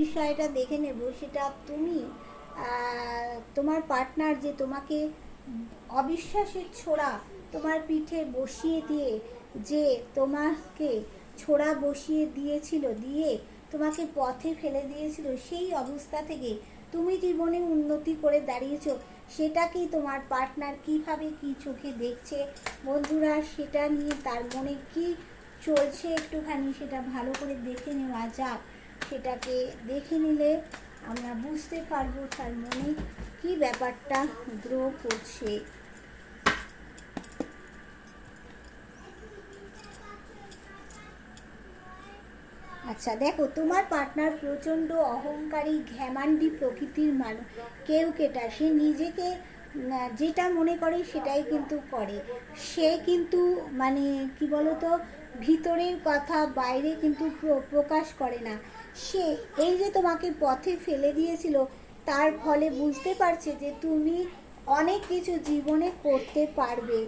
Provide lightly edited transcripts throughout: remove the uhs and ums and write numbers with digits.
বিষয়টা দেখে নেব, সেটা তুমি তোমার পার্টনার যে তোমাকে অবিশ্বাসের ছোড়া তোমার পিঠে বসিয়ে দিয়ে, যে তোমাকে ছোড়া বসিয়ে দিয়েছিল, দিয়ে তোমাকে পথে ফেলে দিয়েছিল, সেই অবস্থা থেকে তুমি জীবনে উন্নতি করে দাঁড়িয়েছো, সেটা কি তোমার পার্টনার কিভাবে কি চোখে দেখছে বন্ধুরা, সেটা নিয়ে তার মনে কি চলছে একটুখানি সেটা ভালো করে দেখে নেওয়া যাক। সেটাকে দেখে নিলে আমরা বুঝতে পারবো তার মনে কি ব্যাপারটা গ্রো করছে। আচ্ছা দেখো, তোমার পার্টনার প্রচণ্ড অহংকারী ঘ্যামান্ডি প্রকৃতির মানুষ, কেউ কেটা, সে নিজেকে যেটা মনে করে সেটাই কিন্তু করে। সে কিন্তু মানে কি বলতো, ভিতরের কথা বাইরে কিন্তু প্রকাশ করে না। সে এই যে তোমাকে পথে ফেলে দিয়েছিল, তার ফলে বুঝতে পারছে যে তুমি অনেক কিছু জীবনে করতে পারবে।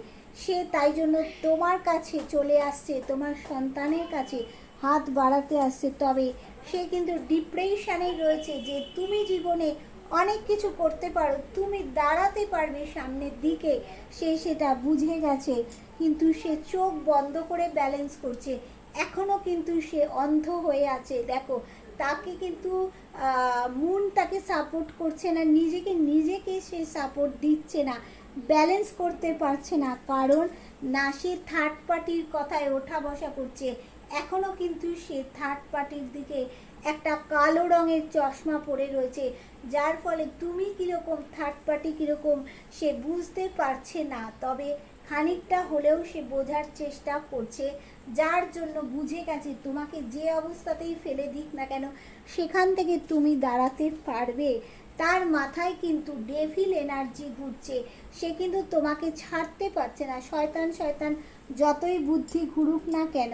সে তাই জন্য তোমার কাছে চলে আসছে, তোমার সন্তানের কাছে হাত বাড়াতে আসছে। তবে সে কিন্তু ডিপ্রেশনে রয়েছে যে তুমি জীবনে অনেক কিছু করতে পারো, তুমি দাঁড়াতে পারবে সামনের দিকে, সে সেটা বুঝে গেছে। কিন্তু সে চোখ বন্ধ করে ব্যালেন্স করছে, এখনও কিন্তু সে অন্ধ হয়ে আছে। দেখো, তাকে কিন্তু মন তাকে সাপোর্ট করছে না, নিজেকে সে সাপোর্ট দিচ্ছে না, ব্যালেন্স করতে পারছে না, কারণ না সে থার্ড পার্টির কথায় ওঠা বসা করছে। এখনও কিন্তু সে থার্ড পার্টির দিকে একটা কালো রঙের চশমা পরে রয়েছে, যার ফলে তুমি কীরকম, থার্ড পার্টি কীরকম সে বুঝতে পারছে না। তবে খানিকটা হলেও সে বোঝার চেষ্টা করছে, যার জন্য বুঝে গেছে তোমাকে যে অবস্থাতেই ফেলে দিক না কেন সেখান থেকে তুমি দাঁড়াতে পারবে। তার মাথায় কিন্তু ডেভিল এনার্জি ঘুরছে, সে কিন্তু তোমাকে ছাড়তে পারছে না। শয়তান শয়তান যতই বুদ্ধি ঘুরুক না কেন,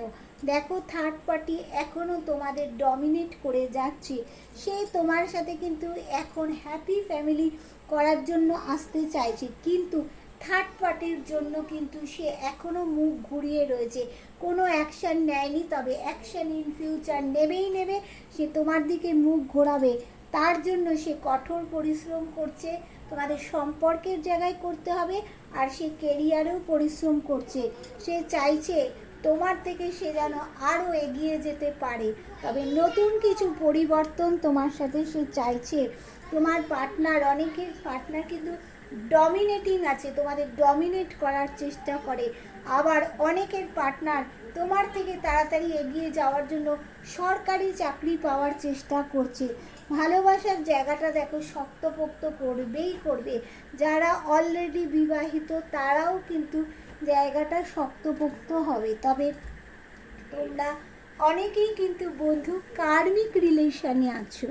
দেখো থার্ড পার্টি এখনও তোমাদের ডমিনেট করে যাচ্ছে। সে তোমার সাথে কিন্তু এখন হ্যাপি ফ্যামিলি করার জন্য আসতে চাইছে, কিন্তু থার্ড পার্টির জন্য কিন্তু সে এখনও মুখ ঘুরিয়ে রয়েছে, কোনো অ্যাকশান নেয়নি। তবে অ্যাকশান ইন ফিউচার নেবেই নেবে, সে তোমার দিকে মুখ ঘোরাবে। তার জন্য সে কঠোর পরিশ্রম করছে, তোমাদের সম্পর্কের জায়গায় করতে হবে, আর সে কেরিয়ারেও পরিশ্রম করছে। সে চাইছে তোমার থেকে সে যেন আরও এগিয়ে যেতে পারে, তবে নতুন কিছু পরিবর্তন তোমার সাথে সে চাইছে। তোমার পার্টনার, অনেকের পার্টনার কিন্তু ডমিনেটিং আছে, তোমাদের ডমিনেট করার চেষ্টা করে। আবার অনেকের পার্টনার তোমার থেকে তাড়াতাড়ি এগিয়ে যাওয়ার জন্য সরকারি চাকরি পাওয়ার চেষ্টা করছে। ভালোবাসার জায়গাটা দেখো শক্তপোক্ত করবেই করবে। যারা অলরেডি বিবাহিত তারাও কিন্তু জায়গাটা শক্তপোক্ত হবে। তবে তোমরা অনেকেই কিন্তু বন্ধু কার্মিক রিলেশনে আছো,